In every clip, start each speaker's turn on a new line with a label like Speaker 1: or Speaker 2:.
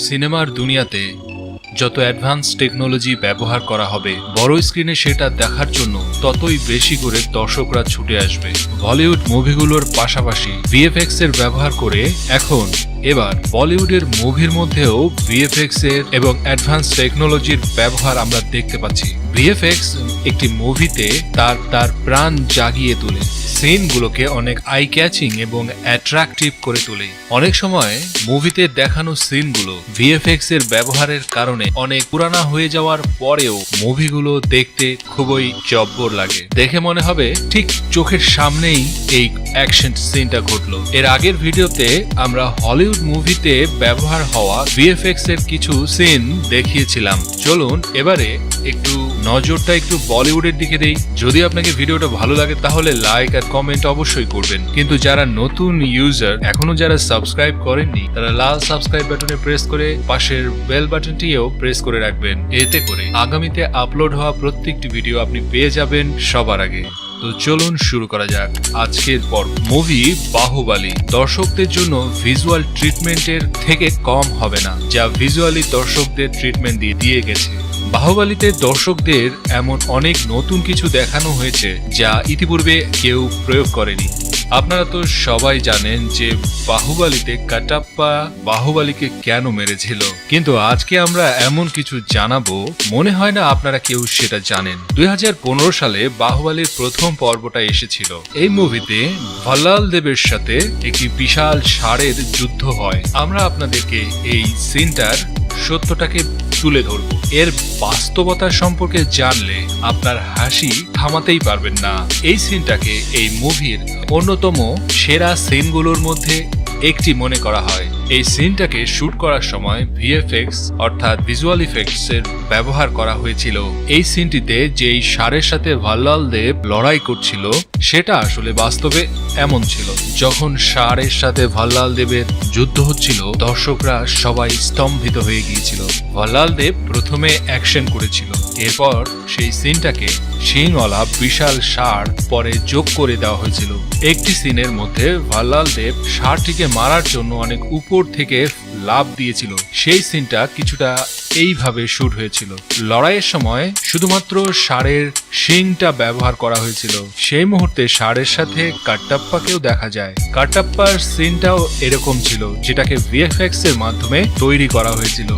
Speaker 1: সিনেমার দুনিয়াতে যত অ্যাডভান্স টেকনোলজি ব্যবহার করা হবে, বড় স্ক্রিনে সেটা দেখার জন্য ততই বেশি করে দর্শকরা ছুটে আসবে। বলিউড মুভিগুলোর পাশাপাশি ভিএফএক্স এর ব্যবহার করে এবার বলিউডের মুভির মধ্যেও ভিএফএক্স এর এবং অ্যাডভান্স টেকনোলজির ব্যবহার আমরা দেখতে পাচ্ছি। ভিএফএক্স একটি মুভিতে তার প্রাণ জাগিয়ে তোলে, সিনগুলোকে অনেক আই ক্যাচিং এবং অ্যাট্রাকটিভ করে তোলে। অনেক সময় মুভিতে দেখানো সিনগুলো ভিএফএক্স এর ব্যবহারের কারণে অনেক পুরানা হয়ে যাওয়ার পরেও মুভিগুলো দেখতে খুবই জব্বর লাগে। দেখে মনে হবে ঠিক চোখের সামনেই এই অ্যাকশন সিনটা ঘটলো। এর আগের ভিডিওতে আমরা হলিউড মুভিতে ব্যবহার হওয়া ভিএফএক্স এর কিছু সিন দেখিয়েছিলাম। চলুন এবারে নজরটা একটু বলিউডের দিকে দেই। যদি আপনাকে ভিডিওটা ভালো লাগে তাহলে লাইক আর কমেন্ট অবশ্যই করবেন, কিন্তু যারা নতুন ইউজার এখনো যারা সাবস্ক্রাইব করেননি তারা লাল সাবস্ক্রাইব বাটনে প্রেস করে পাশের বেল বাটনটিও প্রেস করে রাখবেন। এতে করে আগামীতে আপলোড হওয়া প্রত্যেকটি ভিডিও আপনি পেয়ে যাবেন সবার আগে। তো চলুন শুরু করা যাক আজকের পর্ব। মুভি বাহুবলী দর্শকদের জন্য ভিজুয়াল ট্রিটমেন্টের থেকে কম হবে না, যা ভিজুয়ালি দর্শকদের ট্রিটমেন্ট দিয়ে গেছে। বাহুবলীতে দর্শকদের এমন অনেক নতুন কিছু দেখানো হয়েছে যা ইতিপূর্বে কেউ প্রয়োগ করেনি। আপনারা তো সবাই জানেন যে বাহুবলীতে কাটাপ্পা বাহুবলীকে কেন মেরেছিল, কিন্তু আজকে আমরা এমন কিছু জানাবো মনে হয় না আপনারা কেউ সেটা জানেন। 2015 সালে বাহুবলীর প্রথম পর্বটা এসেছিল। এই মুভিতে ভাল্লাল দেবের সাথে একটি বিশাল ষাঁড়ের যুদ্ধ হয়। আমরা আপনাদেরকে এই সিনটার সত্যটাকে তুলে ধরবো। এর বাস্তবতা সম্পর্কে জানলে আপনার হাসি থামাতেই পারবেন না। এই সিনটাকে এই মুভির অন্যতম সেরা সিনগুলোর মধ্যে একটি মনে করা হয়। এই সিনটাকে শুট করার সময় ভিএফএক্স অর্থাৎ ভিজুয়াল ইফেক্টস এর ব্যবহার করা হয়েছিল। এই সিনটিতে যেই ষাঁড়ের সাথে ভাল্লাল দেব লড়াই করছিল সেটা আসলে বাস্তবে এমন ছিল। যখন ষাঁড়ের সাথে ভাল্লাল দেবের যুদ্ধ হচ্ছিল দর্শকরা সবাই স্তম্ভিত হয়ে গিয়েছিল। ভাল্লাল দেব প্রথমে অ্যাকশন করেছিল, এরপর সেই সিনটাকে শিংওয়ালা বিশাল ষাঁড় পরে যোগ করে দেওয়া হয়েছিল। একটি সিনের মধ্যে ভাল্লাল দেব ষাঁড়টিকে মারার জন্য অনেক উপর থেকে লাফ দিয়েছিল। সেই সিনটা কিছুটা এইভাবে শুট হয়েছিল। লড়াইয়ের সময় শুধুমাত্র ষাঁড়ের শিংটা ব্যবহার করা হয়েছিল। সেই মুহূর্তে ষাঁড়ের সাথে কাট্টাপ্পাকেও দেখা যায়। কাট্টাপ্পার সিনটাও এরকম ছিল, যেটাকে ভিএফএক্স এর মাধ্যমে তৈরি করা হয়েছিল।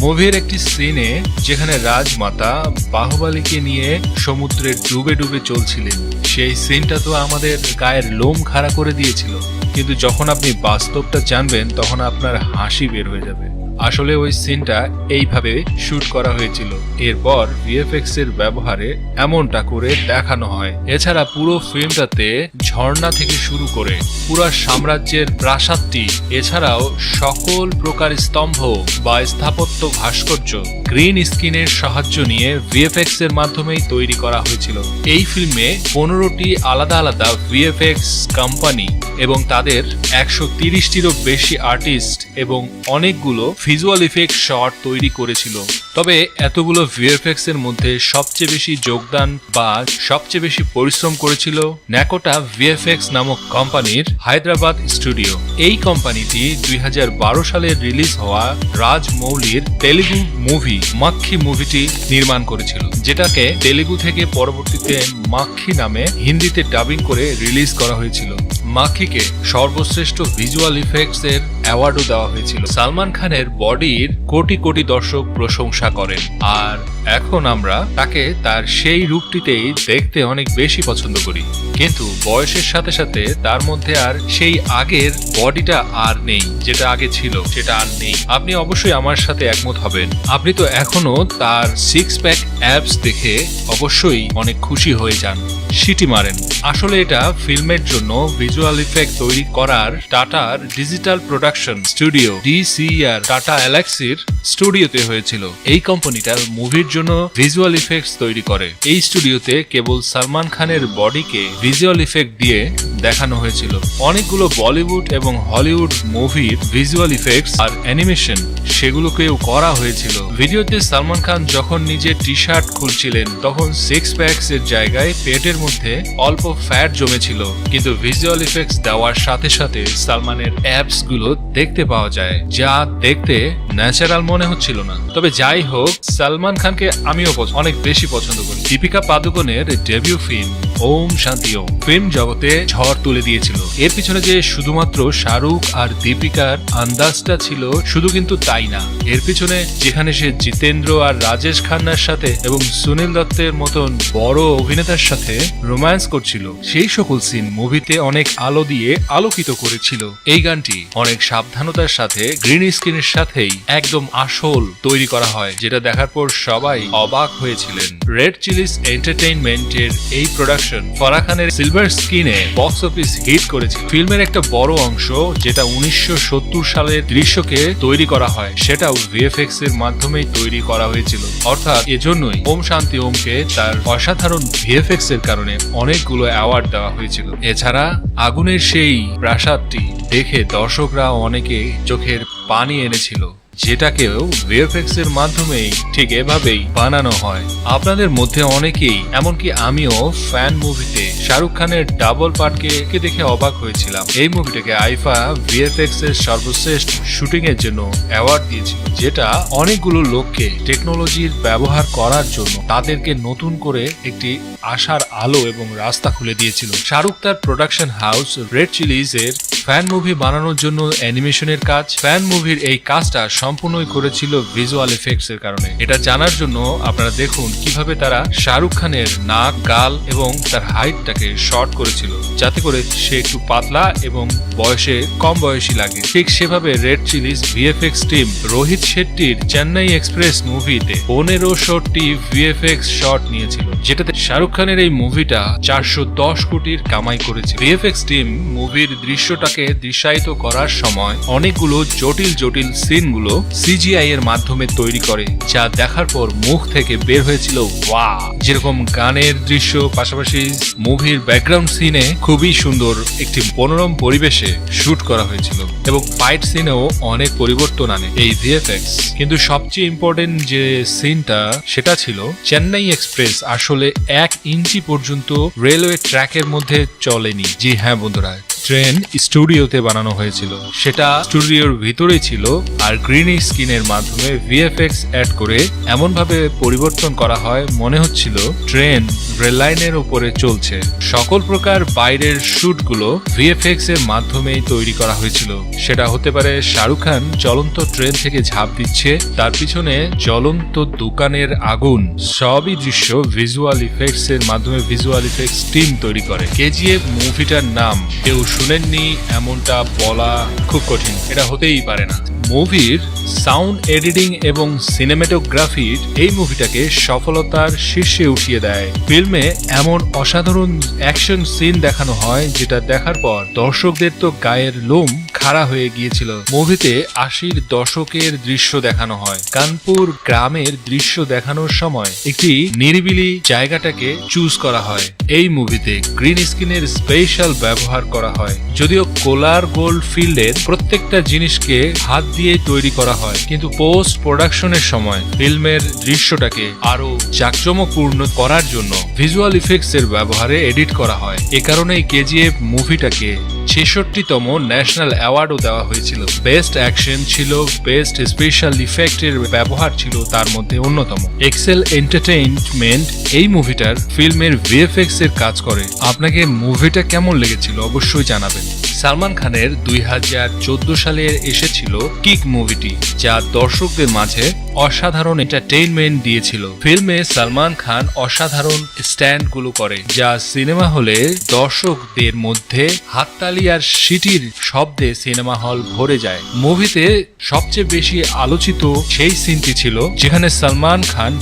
Speaker 1: মুভির একটি সিনে যেখানে রাজমাতা বাহুবলীকে নিয়ে সমুদ্রে ডুবে ডুবে চলছিলেন, সেই সিনটা তো আমাদের গায়ের লোম খাড়া করে দিয়েছিল, কিন্তু যখন আপনি বাস্তবটা জানবেন তখন আপনার হাসি বের হয়ে যাবে। আসলে ওই সিনটা এইভাবে শুট করা হয়েছিল। এরপর ভিএফএক্স এর ব্যবহারে এমনটা করে দেখানো হয়। এছাড়া পুরো ফিল্মটাতে ঝর্ণা থেকে শুরু করে পুরো সাম্রাজ্যের প্রাসাদটি, এছাড়াও সকল প্রকার স্তম্ভ বা স্থাপত্য ভাস্কর্য গ্রিন স্ক্রিনের সাহায্য নিয়ে ভিএফএক্স এর মাধ্যমেই তৈরি করা হয়েছিল। এই ফিল্মে 15টি আলাদা আলাদা ভিএফএক্স কোম্পানি এবং তাদের 130টিরও বেশি আর্টিস্ট এবং অনেকগুলো ভিজুয়াল ইফেক্ট শট তৈরি করেছিল। তবে এতগুলো ভিএফএক্স এর মধ্যে সবচেয়ে বেশি যোগদান বা সবচেয়ে বেশি পরিশ্রম করেছিল ন্যাকোটা ভিএফএক্স নামক কোম্পানির হায়দ্রাবাদ স্টুডিও। এই কোম্পানিটি 2012 সালে রিলিজ হওয়া রাজমৌলির তেলুগু মুভি মাক্ষী মুভিটি নির্মাণ করেছিল, যেটাকে তেলুগু থেকে পরবর্তীতে মাক্ষী নামে হিন্দিতে ডাবিং করে রিলিজ করা হয়েছিল। মাক্ষীকে সর্বশ্রেষ্ঠ ভিজুয়াল ইফেক্টস এর অ্যাওয়ার্ডও দেওয়া হয়েছিল। সালমান খানের বডির কোটি কোটি দর্শক প্রশংসা করেন, আর এখন আমরা তাকে তার সেই রূপটিতেই দেখতে অনেক বেশি পছন্দ করি। কিন্তু বয়সের সাথে সাথে তার মধ্যে আর সেই আগের বডিটা আর নেই, যেটা আগে ছিল সেটা আর নেই। আপনি অবশ্যই আমার সাথে একমত হবেন। আপনি তো এখনো তার সিক্স প্যাক অ্যাবস দেখে অবশ্যই অনেক খুশি হয়ে যান, সিটি মারেন। আসলে এটা ফিল্মের জন্য ভিজুয়াল ইফেক্ট তৈরি করার টাটার digital production studio DCR Tata অ্যালেক্সির স্টুডিওতে হয়েছিল। এই কোম্পানিটার মুভির জন্য ভিজুয়াল ইফেক্টস তৈরি করে। এই স্টুডিওতে কেবল সালমান খানের বডিকে ভিজুয়াল ইফেক্ট দিয়ে দেখানো হয়েছিল। অনেকগুলো বলিউড এবং হলিউড মুভির ভিজুয়াল ইফেক্টস আর অ্যানিমেশন সেগুলোকেও করা হয়েছিল। ভিডিওতে সালমান খান যখন নিজের টি শার্ট খুলছিলেন তখন সিক্স প্যাকস এর জায়গায় পেটের মধ্যে অল্প ফ্যাট জমেছিল, কিন্তু ভিজুয়াল ইফেক্টস দেওয়ার সাথে সাথে সালমানের অ্যাবস গুলো দেখতে পাওয়া যায়, যা দেখতে ন্যাচারাল মনে হচ্ছিল না। তবে যাই হোক, সালমান খানকে আমিও অনেক বেশি পছন্দ করি। দীপিকা পাদুকোনের ডেবিউ ফিল্ম ওম শান্তি ওম ফিল্ম জগতে ঝড় তুলে দিয়েছিল। এর পিছনে যে শুধুমাত্র শাহরুখ আর দীপিকার আন্দাজটা ছিল শুধু কিন্তু তাই না, এর পিছনে যেখানে সে জিতেন্দ্র আর রাজেশ খান্নার সাথে এবং সুনীল দত্তের মতন বড় অভিনেতার সাথে রোম্যান্স করছিল, সেই সকল সিন মুভিতে অনেক আলো দিয়ে আলোকিত করেছিল। এই গানটি অনেক সাবধানতার সাথে গ্রিন স্ক্রিনের সাথেই একদম আসল তৈরি করা হয়, যেটা দেখার পর সবাই অবাক হয়েছিলেন। রেড চিলিস এন্টারটেইনমেন্টের এই প্রোডাকশন ফারাহ খানের সিলভার স্ক্রিনে বক্স অফিস হিট করেছিল। ফিল্মের একটা বড় অংশ যেটা 1970 সালের দৃশ্যকে তৈরি করা হয় সেটাও ভিএফএক্স এর মাধ্যমেই তৈরি করা হয়েছিল। অর্থাৎ এজন্যই ওম শান্তি ওমকে তার অসাধারণ ভিএফএক্স এর কারণে অনেকগুলো অ্যাওয়ার্ড দেওয়া হয়েছিল। এছাড়া আগুনের সেই প্রাসাদটি দেখে দর্শকরা অনেকে চোখের পানি এনেছিল, যেটাকেও ভিএফএক্স এর মাধ্যমেই ঠিক এভাবেই বানানো হয়। আপনাদের মধ্যে অনেকেই, এমনকি আমিও ফ্যান মুভিতে শাহরুখ খানের ডাবল পার্টকে দেখে অবাক হয়েছিলাম। এই মুভিটাকে আইফা ভিএফএক্স এর সর্বশ্রেষ্ঠ শুটিং এর জন্য অ্যাওয়ার্ড দিয়েছিল, যেটা অনেকগুলো লোককে টেকনোলজির ব্যবহার করার জন্য তাদেরকে নতুন করে একটি আশার আলো এবং রাস্তা খুলে দিয়েছিল। শাহরুখ তার প্রোডাকশন হাউস রেড চিলিজ এর ফ্যান মুভি বানানোর জন্য অ্যানিমেশনের কাজ, ফ্যান মুভির এই কাজটা সম্পূর্ণই করেছিল ভিজুয়াল এফেক্টস এর কারণে। এটা জানার জন্য আপনারা দেখুন কিভাবে তারা শাহরুখ খানের নাক, গাল এবং তার হাইটটাকে শর্ট করেছিল, যাতে করে সে একটু পাতলা এবং বয়সে কম বয়সী লাগে। ঠিক সেভাবে Red Chillies VFX team Rohit শেট্টির চেন্নাই এক্সপ্রেস মুভিতে 1500টি ভিএফএক্স শট নিয়েছিল, যেটাতে শাহরুখ খানের এই মুভিটা 410 কোটির কামাই করেছে। ভিএফএক্স টিম মুভির দৃশ্যটাকে দৃশ্যায়িত করার সময় অনেকগুলো জটিল জটিল সিনগুলো সিজিআই এর মাধ্যমে তৈরি করে, যা দেখার পর মুখ থেকে বের হয়েছিল ওয়াও। যেরকম গানের দৃশ্য, পাশাপাশি মুভির ব্যাকগ্রাউন্ড সিনে খুবই সুন্দর একটি মনোরম পরিবেশে শুট করা হয়েছিল এবং ফাইট সিনেও অনেক পরিবর্তন আনে এই ভিএফএক্স। কিন্তু সবচেয়ে ইম্পর্টেন্ট যে সিনটা সেটা ছিল চেন্নাই এক্সপ্রেস আসলে 1 ইঞ্চি পর্যন্ত রেলওয়ে ট্র্যাকের মধ্যে চলেনি। জি হ্যাঁ বন্ধুরা, ট্রেন স্টুডিওতে বানানো হয়েছিল, সেটা স্টুডিওর ভিতরেই ছিল, আর গ্রিন স্ক্রিনের মাধ্যমে ভিএফএক্স অ্যাড করে এমন ভাবে পরিবর্তন করা হয় মনে হচ্ছিল ট্রেন রেল লাইনের উপরে চলছে। সকল প্রকার বাইরের শুটগুলো ভিএফএক্স এর মাধ্যমেই তৈরি করা হয়েছিল। সেটা হতে পারে শাহরুখ খান চলন্ত ট্রেন থেকে ঝাঁপ দিচ্ছে, তার পিছনে জ্বলন্ত দোকানের আগুন, সবই দৃশ্য ভিজুয়াল ইফেক্টস এর মাধ্যমে ভিজুয়াল ইফেক্টস টিম তৈরি করে। কেজিএফ মুভিটার নাম কেউ শুনেননি এমনটা বলা খুব কঠিন, এটা হতেই পারে না। মুভির সাউন্ড এডিটিং এবং সিনেমাটোগ্রাফির এই মুভিটাকে সফলতার শীর্ষে উঠিয়ে দেয়। ফিল্মে এমন অসাধারণ অ্যাকশন সিন দেখানো হয় যেটা দেখার পর দর্শকদের তো গায়ের লোম খাড়া হয়ে গিয়েছিল। মুভিতে 80-র দশকের দৃশ্য দেখানো হয়। কানপুর গ্রামের দৃশ্য দেখানোর সময় একটি নিরিবিলি জায়গাটাকে চুজ করা হয়। এই মুভিতে গ্রিন স্ক্রিনের স্পেশাল ব্যবহার করা হয়, যদিও কোলার গোল্ড ফিল্ডের প্রত্যেকটা জিনিসকে হাত দিয়ে তৈরি করা হয়, কিন্তু পোস্ট প্রোডাকশনের সময় ফিল্মের দৃশ্যটাকে আরো জাঁকজমকপূর্ণ করার জন্য ভিজুয়াল ইফেক্টস এর ব্যবহারে এডিট করা হয়। এ কারণেই কেজিএফ মুভিটাকে 66তম ন্যাশনাল অ্যাওয়ার্ডও দেওয়া হয়েছিল। বেস্ট অ্যাকশন ছিল, বেস্ট স্পেশাল ইফেক্টের ব্যবহার ছিল তার মধ্যে অন্যতম। এক্সেল এন্টারটেইনমেন্ট এই মুভিটার ফিল্মের ভিএফএক্স এর কাজ করে। আপনাকে মুভিটা কেমন লেগেছিল অবশ্যই জানাবেন। সালমান খানের 2014 সালে এসেছিল কিক মুভিটি, যা দর্শকদের মাঝে অসাধারণ এন্টারটেইনমেন্ট দিয়েছিল। ফিল্মে সালমান খান অসাধারণ স্ট্যান্ড গুলো করে, যা সিনেমা হলে দর্শকদের মধ্যে হাততালি আর সিটির শব্দে সিনেমা হল ভরে যায়। মুভিতে সবচেয়ে বেশি আলোচিত সেই সিনটি ছিল যেখানে সালমান খান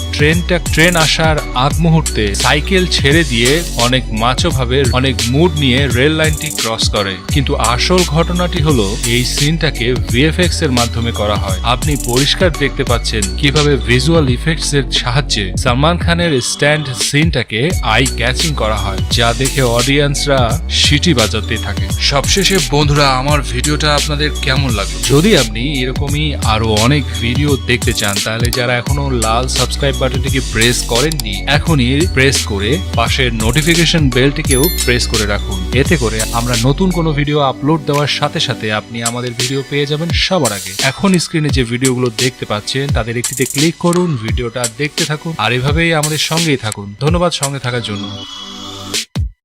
Speaker 1: ট্রেন আসার আগ মুহূর্তে সাইকেল ছেড়ে দিয়ে অনেক মাচো ভাবে অনেক মুড নিয়ে রেল লাইনটি ক্রস করে, কিন্তু আসল ঘটনাটি হলো এই সিনটাকে ভিএফএক্স এর মাধ্যমে করা হয়। আপনি পরিষ্কার দেখতে পাচ্ছেন কিভাবে ভিজুয়াল ইফেক্টস এর সাহায্যে সালমান খানের স্ট্যান্ড সিনটাকে আই ক্যাচিং করা হয়, যা দেখে অডিয়েন্সরা সিটি বাজাতে থাকে। সবশেষে বন্ধুরা, আমার ভিডিওটা আপনাদের কেমন লাগলো? যদি আপনি এরকমই আরো অনেক ভিডিও দেখতে চান তাহলে যারা এখনো লাল সাবস্ক্রাইব বাটনটিকে প্রেস করেননি, এখনই প্রেস করে পাশের নোটিফিকেশন বেলটিকেও প্রেস করে রাখুন। এতে করে আমরা নতুন কোনো ভিডিও আপলোড দেওয়ার সাথে সাথে আপনি আমাদের ভিডিও পেয়ে যাবেন সবার আগে। এখন স্ক্রিনে যে ভিডিওগুলো দেখতে পাচ্ছেন তাদের একটিতে ক্লিক করুন, ভিডিওটা দেখতে থাকুন আর এভাবেই আমাদের সঙ্গেই থাকুন। ধন্যবাদ সঙ্গে থাকার জন্য।